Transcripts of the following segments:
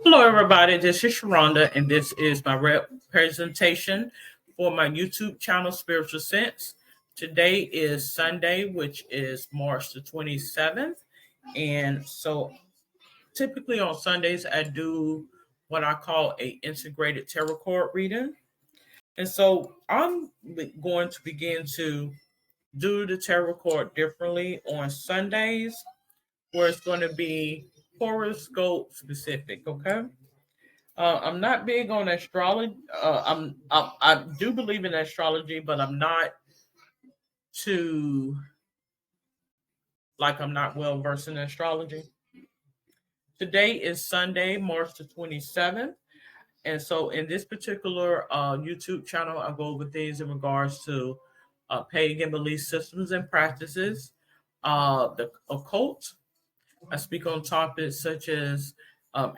Hello, everybody. This is Sharonda, and this is my presentation for my YouTube channel, Spiritual Sense. Today is Sunday, which is March the 27th. And so typically on Sundays, I do what I call a integrated tarot card reading. And so I'm going to begin to do the tarot card differently on Sundays, where it's going to be horoscope specific, okay? I'm not big on astrology. I do believe in astrology, but I'm not too I'm not well versed in astrology. Today is Sunday, March the 27th. And so in this particular YouTube channel, I go over things in regards to pagan belief systems and practices, the occult. I speak on topics such as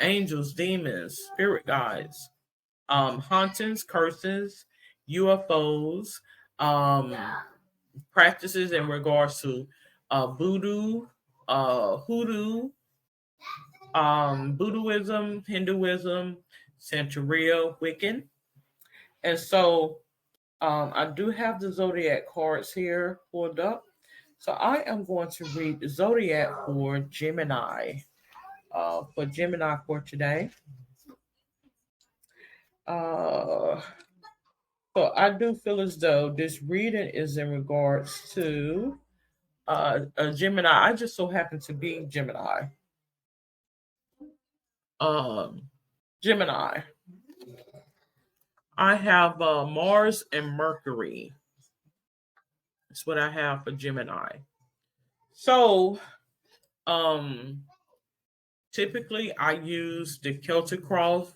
angels, demons, spirit guides, hauntings, curses, UFOs, practices in regards to voodoo, hoodoo, Buddhism, Hinduism, Santeria, Wiccan. And so I do have the zodiac cards here pulled up. So I am going to read the zodiac for Gemini. For Gemini for today. So I do feel as though this reading is in regards to a Gemini. I just so happen to be Gemini. Gemini. I have Mars and Mercury. That's what I have for Gemini. So, typically I use the Celtic Cross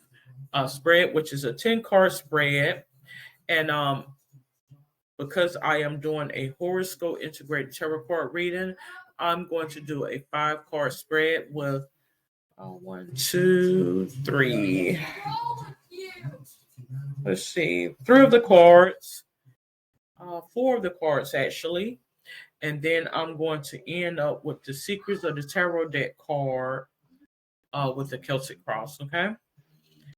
spread, which is a 10-card spread. And because I am doing a horoscope integrated tarot card reading, I'm going to do a 5-card spread with 1, 2, 3. Let's see, 3 of the cards, 4 of the cards actually. And then I'm going to end up with the Secrets of the Tarot deck card with the Celtic Cross, okay?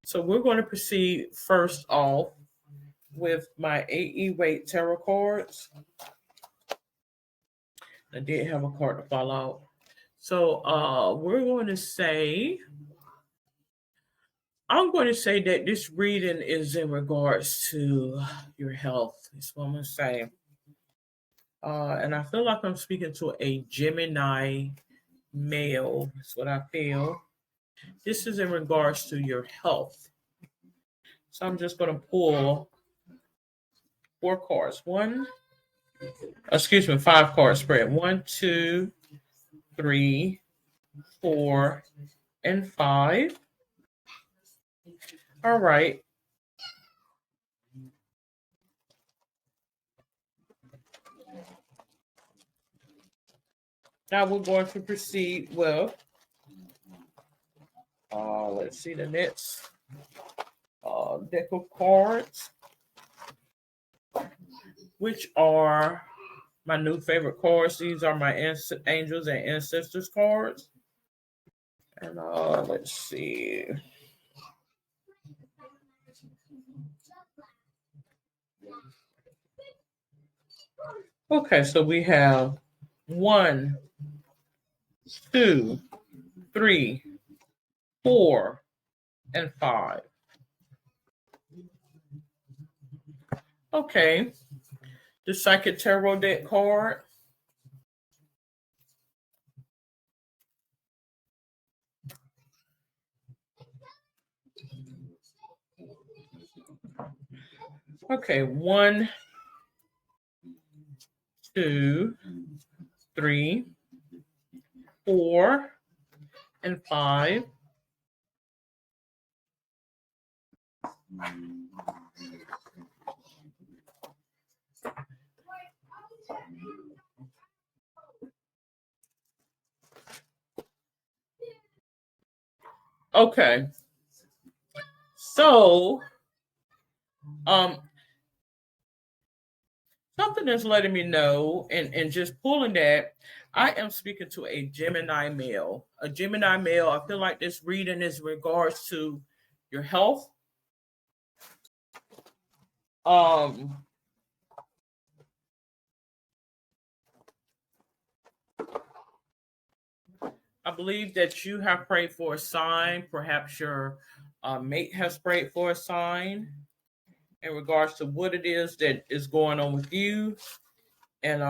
So we're going to proceed first off with my AE weight tarot cards. I did have a card to fall out. So we're going to say, I'm going to say that this reading is in regards to your health. That's what I'm going to say. And I feel like I'm speaking to a Gemini male. That's what I feel. This is in regards to your health. So I'm just going to pull 4 cards. 5 card spread. 1, 2, 3, 4, and 5. All right. Now we're going to proceed with, let's see the next deck of cards, which are my new favorite cards. These are my angels and ancestors cards. And let's see. Okay, so we have 1, 2, 3, 4, and 5. Okay, the Psychic Tarot deck card. Okay, 1, 2, 3, 4, and 5. Okay. So, um, something that's letting me know, and just pulling that, I am speaking to a Gemini male. A Gemini male, I feel like this reading is in regards to your health. Um, I believe that you have prayed for a sign. Perhaps your mate has prayed for a sign in regards to what it is that is going on with you. And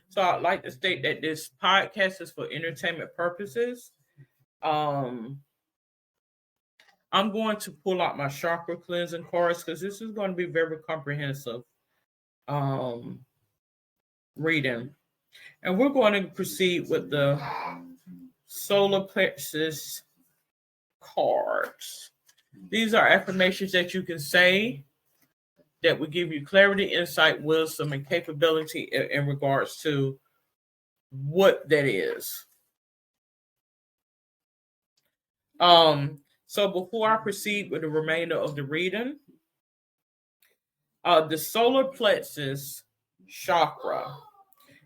so I'd like to state that this podcast is for entertainment purposes. Um, I'm going to pull out my chakra cleansing cards because this is going to be very comprehensive um, reading. And we're going to proceed with the solar plexus cards. These are affirmations that you can say that will give you clarity, insight, wisdom, and capability in regards to what that is. So before I proceed with the remainder of the reading, the solar plexus chakra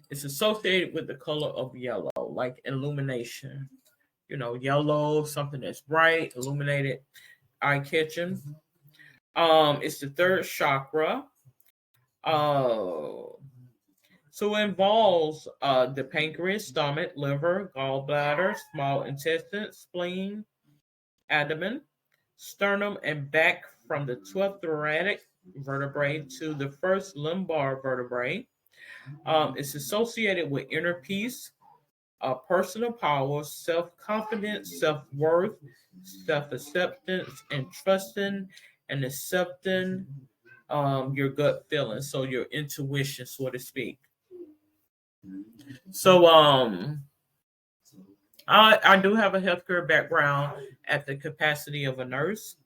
is associated with the color of yellow, like illumination. You know, yellow, something that's bright, illuminated, eye-catching. It's the third chakra. Uh, so it involves the pancreas, stomach, liver, gallbladder, small intestine, spleen, abdomen, sternum, and back from the 12th thoracic vertebrae to the first lumbar vertebrae. It's associated with inner peace, personal power, self confidence, self worth, self acceptance, and trusting and accepting your gut feeling, so your intuition, so to speak. So, I do have a healthcare background at the capacity of a nurse,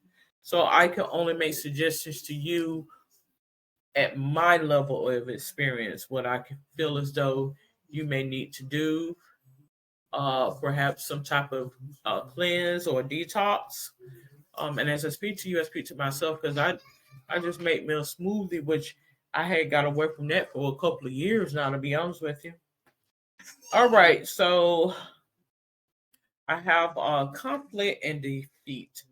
so I can only make suggestions to you at my level of experience, what I can feel as though you may need to do, perhaps some type of cleanse or detox. And as I speak to you, I speak to myself because I just made me a smoothie, which I had got away from that for a couple of years now, to be honest with you. All right, so I have conflict and defeat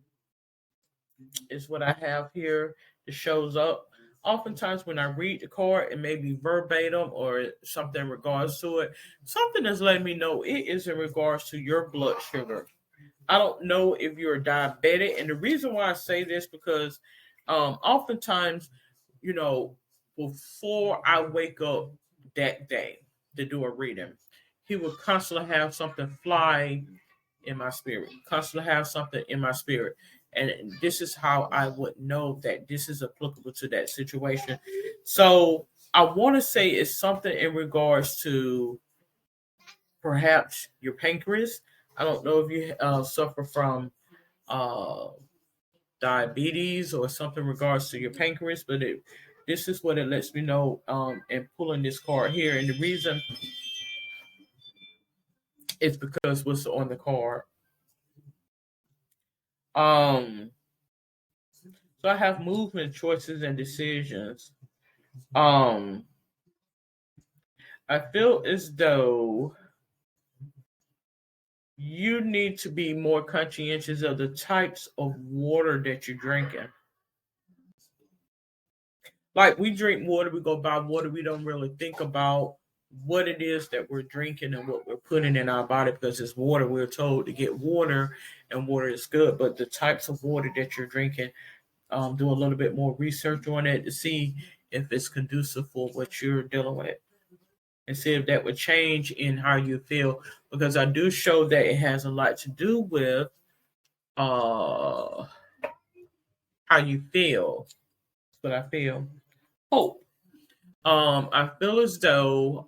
is what I have here that shows up. Oftentimes, when I read the card, it may be verbatim or something in regards to it. Something is letting me know it is in regards to your blood sugar. I don't know if you're diabetic, and the reason why I say this because oftentimes, you know, before I wake up that day to do a reading, he will constantly have something fly in my spirit, constantly have something in my spirit. And this is how I would know that this is applicable to that situation. So I want to say it's something in regards to perhaps your pancreas. I don't know if you suffer from uh, diabetes or something in regards to your pancreas, but this is what it lets me know in pulling this card here. And the reason is because what's on the card. Um, so I have movement, choices, and decisions. Um, I feel as though you need to be more conscientious of the types of water that you're drinking. Like we drink water, we go buy water, we don't really think about what it is that we're drinking and what we're putting in our body because it's water. We're told to get water and water is good, but the types of water that you're drinking, do a little bit more research on it to see if it's conducive for what you're dealing with and see if that would change in how you feel because I do show that it has a lot to do with uh how you feel. That's what I feel. Hope. I feel as though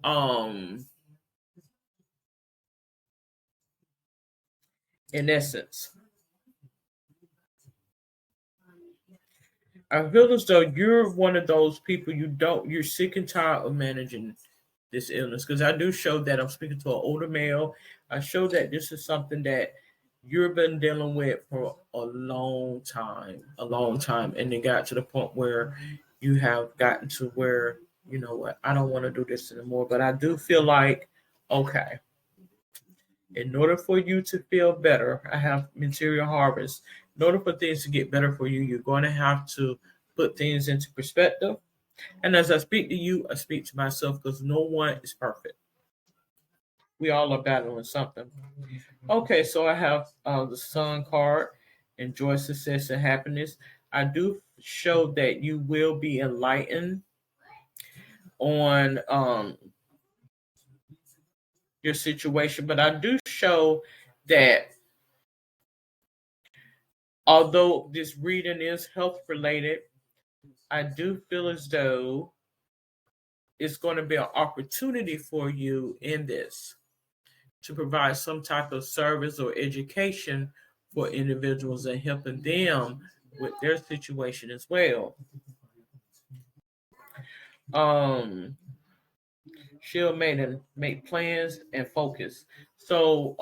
in essence, I feel as though you're one of those people you're sick and tired of managing this illness, because I do show that I'm speaking to an older male. I show that this is something that you've been dealing with for a long time, and it got to the point where you have gotten to where, you know what, I don't want to do this anymore. But I do feel like, okay, in order for you to feel better, I have material harvest. In order for things to get better for you, you're going to have to put things into perspective. And as I speak to you, I speak to myself, because no one is perfect. We all are battling something. Okay, so I have the Sun card, enjoy success and happiness. I do show that you will be enlightened on your situation, but I do show that although this reading is health related, I do feel as though it's going to be an opportunity for you in this to provide some type of service or education for individuals and helping them with their situation as well. Um, she'll make plans and focus. So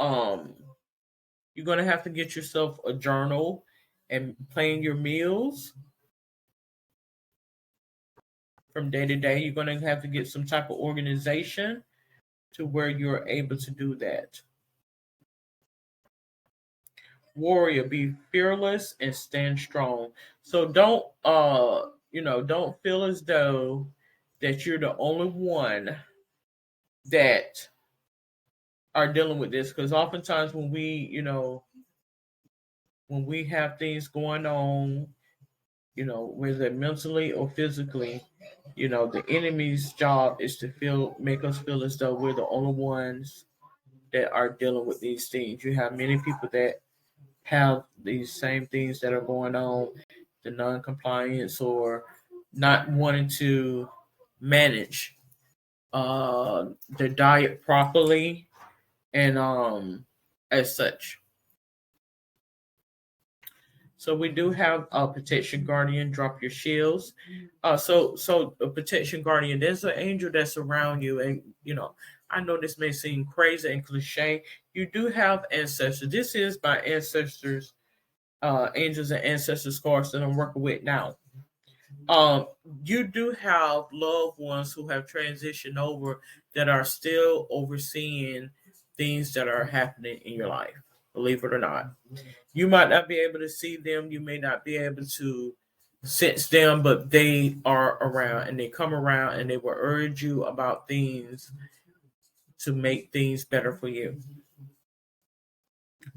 you're gonna have to get yourself a journal and plan your meals from day to day. You're gonna have to get some type of organization to where you're able to do that. Warrior, be fearless and stand strong. So don't feel as though that you're the only one that are dealing with this, because oftentimes when we have things going on, whether mentally or physically, the enemy's job is to make us feel as though we're the only ones that are dealing with these things. You have many people that have these same things that are going on, the non-compliance or not wanting to manage their diet properly, and as such. So we do have a protection guardian. Drop your shields. So a protection guardian. There's an angel that's around you, and I know this may seem crazy and cliche. You do have ancestors. This is my ancestors, angels and ancestors cards that I'm working with now. Um, you do have loved ones who have transitioned over that are still overseeing things that are happening in your life. Believe it or not, you might not be able to see them. You may not be able to sense them, but they are around, and they come around, and they will urge you about things to make things better for you.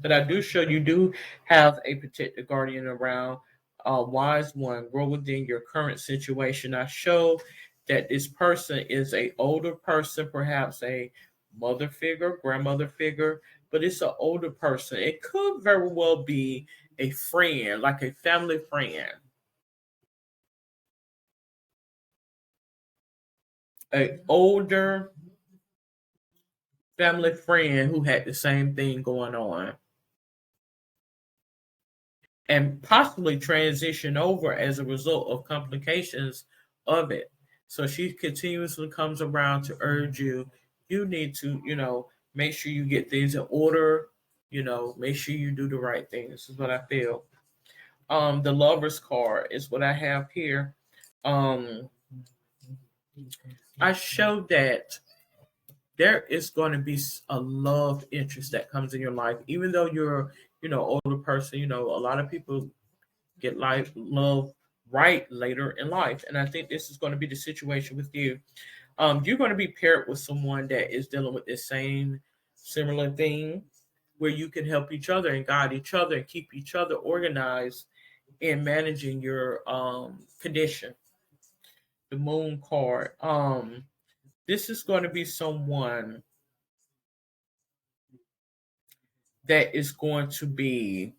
But I do show you do have a protected guardian around, a wise one. Grow within your current situation. I show that this person is a older person, perhaps a mother figure, grandmother figure, but it's an older person. It could very well be a friend, like a family friend, a older family friend who had the same thing going on, and possibly transition over as a result of complications of it. So she continuously comes around to urge you, you need to, make sure you get things in order, make sure you do the right thing. This is what I feel. The lover's card is what I have here. Um, I show that there is going to be a love interest that comes in your life, even though you're, older person. A lot of people get love right later in life. And I think this is going to be the situation with you. You're going to be paired with someone that is dealing with the same similar thing, where you can help each other and guide each other and keep each other organized in managing your condition. The moon card. This is going to be someone that is going to be,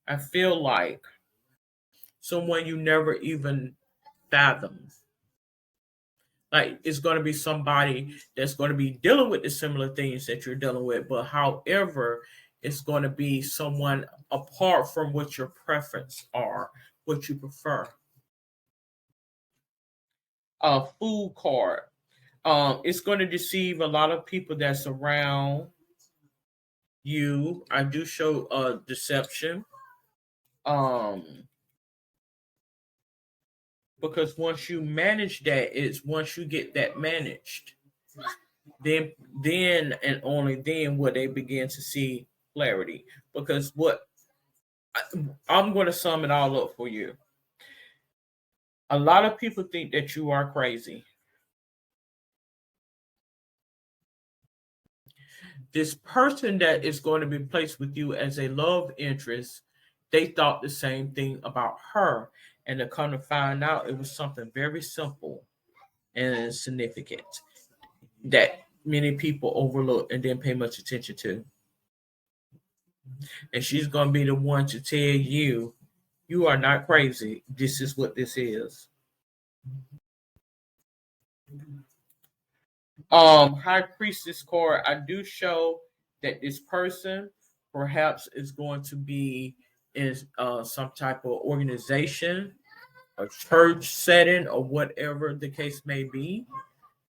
I feel like, someone you never even fathomed. Like, it's going to be somebody that's going to be dealing with the similar things that you're dealing with, but however, it's going to be someone apart from what your preference are, what you prefer. Fool card. It's going to deceive a lot of people that's around you. I do show deception. Um, because once you manage that, it's once you get that managed, then and only then will they begin to see clarity. Because I'm going to sum it all up for you. A lot of people think that you are crazy. This person that is going to be placed with you as a love interest, they thought the same thing about her. And to come to find out, it was something very simple and significant that many people overlook and didn't pay much attention to. And she's going to be the one to tell you, you are not crazy. This is what this is. High Priestess card, I do show that this person perhaps is going to be in some type of organization, a church setting, or whatever the case may be.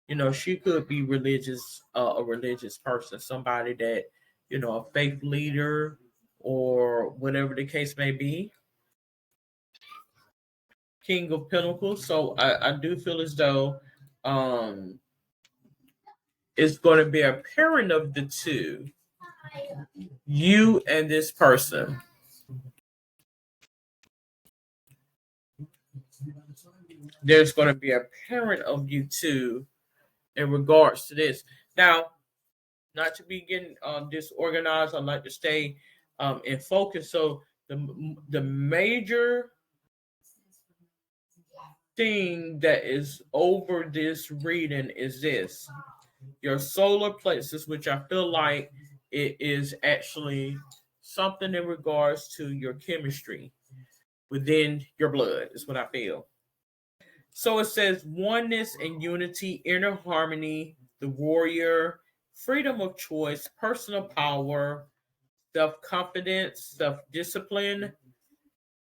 You know, she could be religious, a religious person, somebody that, you know, a faith leader or whatever the case may be. King of Pentacles. So I do feel as though um, it's going to be a pairing of the two, you and this person. There's going to be a pairing of you two in regards to this. Now, not to be getting disorganized, I like to stay in focus. So the major thing that is over this reading is this: your solar plexus, which I feel like it is actually something in regards to your chemistry within your blood, is what I feel. So it says oneness and unity, inner harmony, the warrior, freedom of choice, personal power, self confidence, self discipline,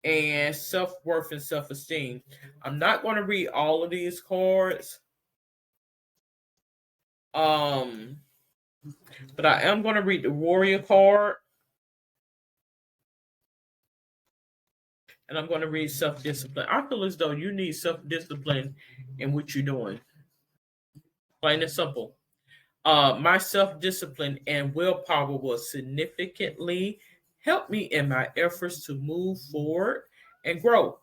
and self worth and self esteem. I'm not going to read all of these cards, um, but I am going to read the warrior card, and I'm going to read self discipline. I feel as though you need self discipline in what you're doing. Plain and simple. My self discipline and willpower will significantly help me in my efforts to move forward and grow.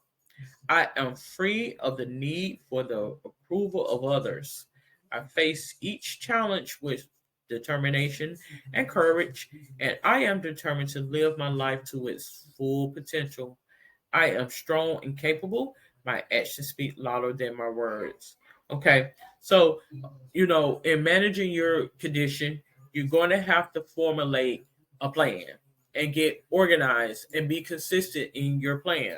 I am free of the need for the approval of others. I face each challenge with determination and courage, and I am determined to live my life to its full potential. I am strong and capable. My actions speak louder than my words. Okay, so you know, in managing your condition, you're going to have to formulate a plan and get organized and be consistent in your plan.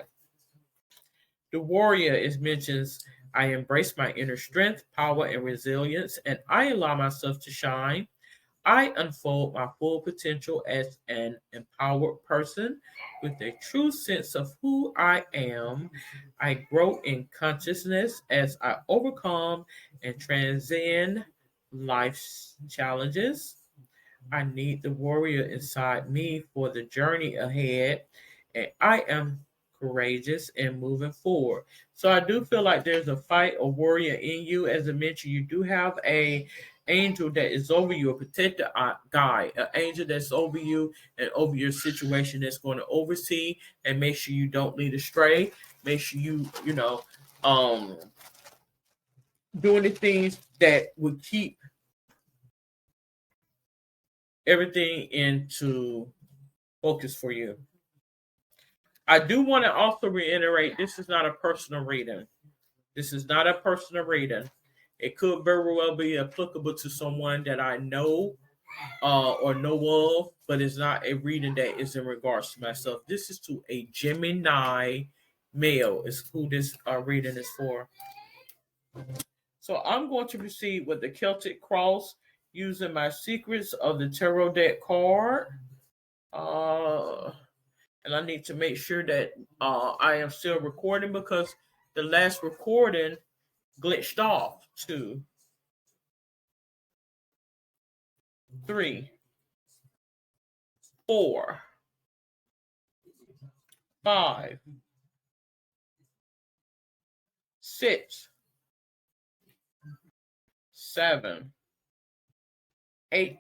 The warrior is mentions I embrace my inner strength, power, and resilience, and I allow myself to shine. I unfold my full potential as an empowered person with a true sense of who I am. I grow in consciousness as I overcome and transcend life's challenges. I need the warrior inside me for the journey ahead, and I am courageous and moving forward. So I do feel like there's a fight, a warrior in you. As I mentioned, you do have a angel that is over you, a protector guide, an angel that's over you and over your situation that's going to oversee and make sure you don't lead astray. Make sure you know, um, doing the things that would keep everything into focus for you. I do want to also reiterate this is not a personal reading. This is not a personal reading. It could very well be applicable to someone that I know or know of, but it's not a reading that is in regards to myself. This is to a Gemini male, is who this reading is for. So I'm going to proceed with the Celtic Cross using my Secrets of the Tarot deck card. And I need to make sure that I am still recording because the last recording glitched off. 2, 3, 4, 5, 6, 7, 8,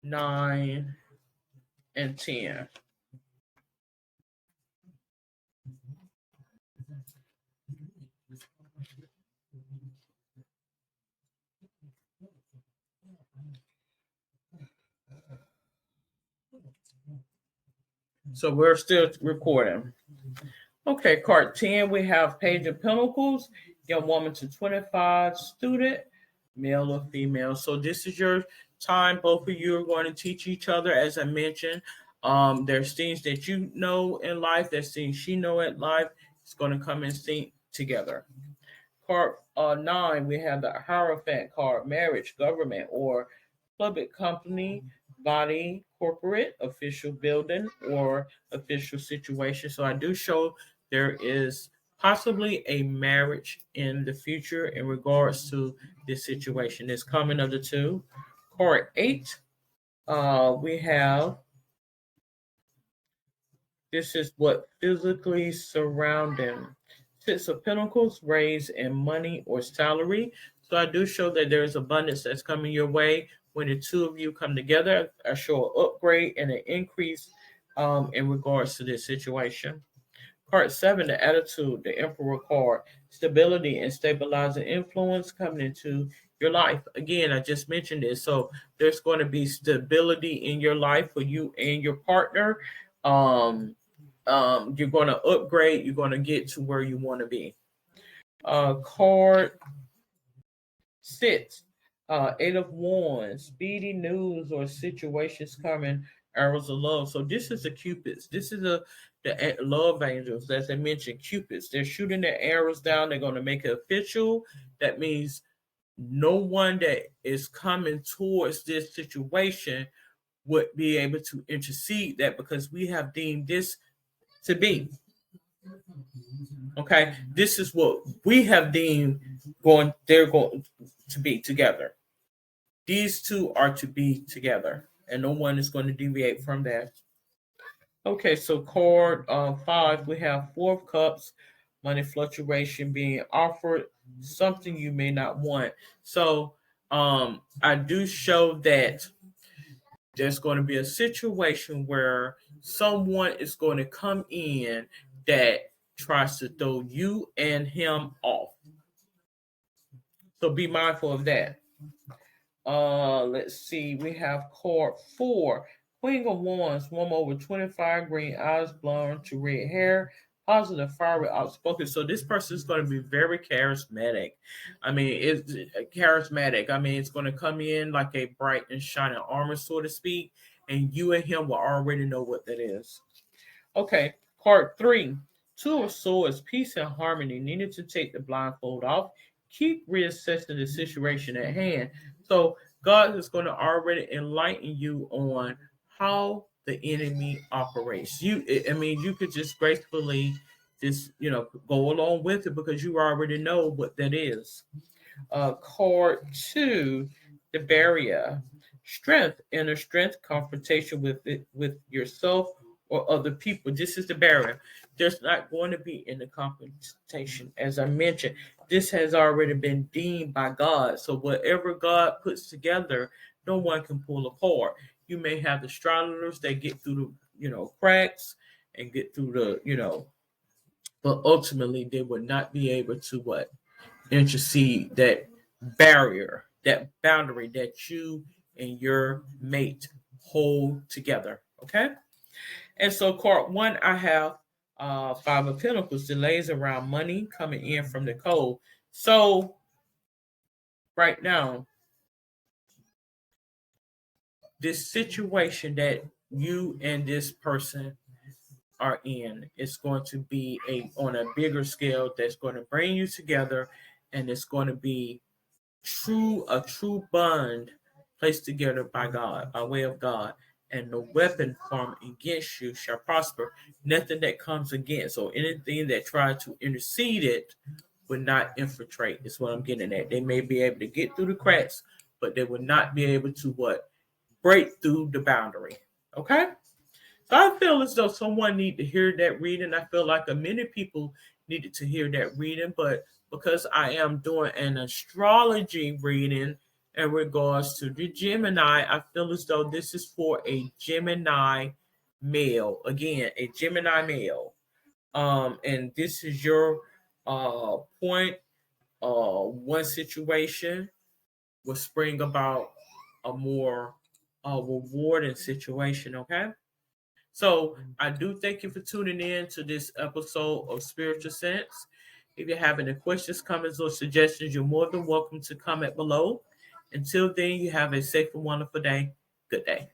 9, and 10. So we're still recording. Okay, card 10, we have Page of Pentacles, young woman to 25, student, male or female. So this is your time. Both of you are going to teach each other, as I mentioned. There's things that you know in life, there's things she know in life. It's going to come and sync together. Card 9, we have the Hierophant card, marriage, government, or public company, body, corporate, official building, or official situation. So I do show there is possibly a marriage in the future in regards to this situation. It's coming of the two. Card 8, we have this is what physically surrounding. Six of Pentacles, raise in money or salary. So I do show that there's abundance that's coming your way when the two of you come together. I show an upgrade and an increase in regards to this situation. Card 7, the attitude, the Emperor card, stability and stabilizing influence coming into your life. Again, I just mentioned this. So there's going to be stability in your life for you and your partner. You're going to upgrade. You're going to get to where you want to be. Card 6, 8 of Wands, speedy news or situations coming, arrows of love. So this is the Cupids. This is the love angels, as I mentioned, Cupids. They're shooting their arrows down. They're going to make it official. That means no one that is coming towards this situation would be able to intercede that, because we have deemed this to be. Okay, this is what we have deemed they're going to be together. These two are to be together, and no one is going to deviate from that. Okay, so card 5, we have 4 of Cups, money fluctuation being offered, something you may not want. So I do show that there's going to be a situation where someone is going to come in that tries to throw you and him off. So be mindful of that. Let's see. We have card 4, Queen of Wands, woman over 25, green eyes, blonde to red hair, positive, fiery, outspoken. So this person is going to be very charismatic. I mean, it's charismatic. I mean, it's going to come in like a bright and shining armor, so to speak, and you and him will already know what that is. Okay, card 3, 2 of Swords, peace and harmony. Needed to take the blindfold off. Keep reassessing the situation at hand. So God is going to already enlighten you on how the enemy operates. You could just gracefully just go along with it, because you already know what that is. Card 2, the barrier, strength, inner strength, confrontation with yourself or other people. This is the barrier. There's not going to be any confrontation. As I mentioned, this has already been deemed by God. So whatever God puts together, no one can pull apart. You may have the astrologers that get through the cracks and get through the but ultimately they would not be able to intercede that barrier, that boundary that you and your mate hold together. Okay. And so card 1, I have 5 of Pentacles, delays around money coming in from the cold. So right now, this situation that you and this person are in is going to be on a bigger scale, that's going to bring you together, and it's going to be a true bond placed together by God, by way of God. and no weapon formed against you shall prosper. Nothing that comes against or anything that tries to intercede it would not infiltrate, is what I'm getting at. They may be able to get through the cracks, but they would not be able to what? Break through the boundary. Okay? So I feel as though someone need to hear that reading. I feel like many people needed to hear that reading, but because I am doing an astrology reading in regards to the Gemini, I feel as though this is for a Gemini male. Again, a Gemini male. And this is your point. One situation will spring about a more rewarding situation. Okay. So I do thank you for tuning in to this episode of Spiritual Sense. If you have any questions, comments, or suggestions, you're more than welcome to comment below. Until then, you have a safe and wonderful day. Good day.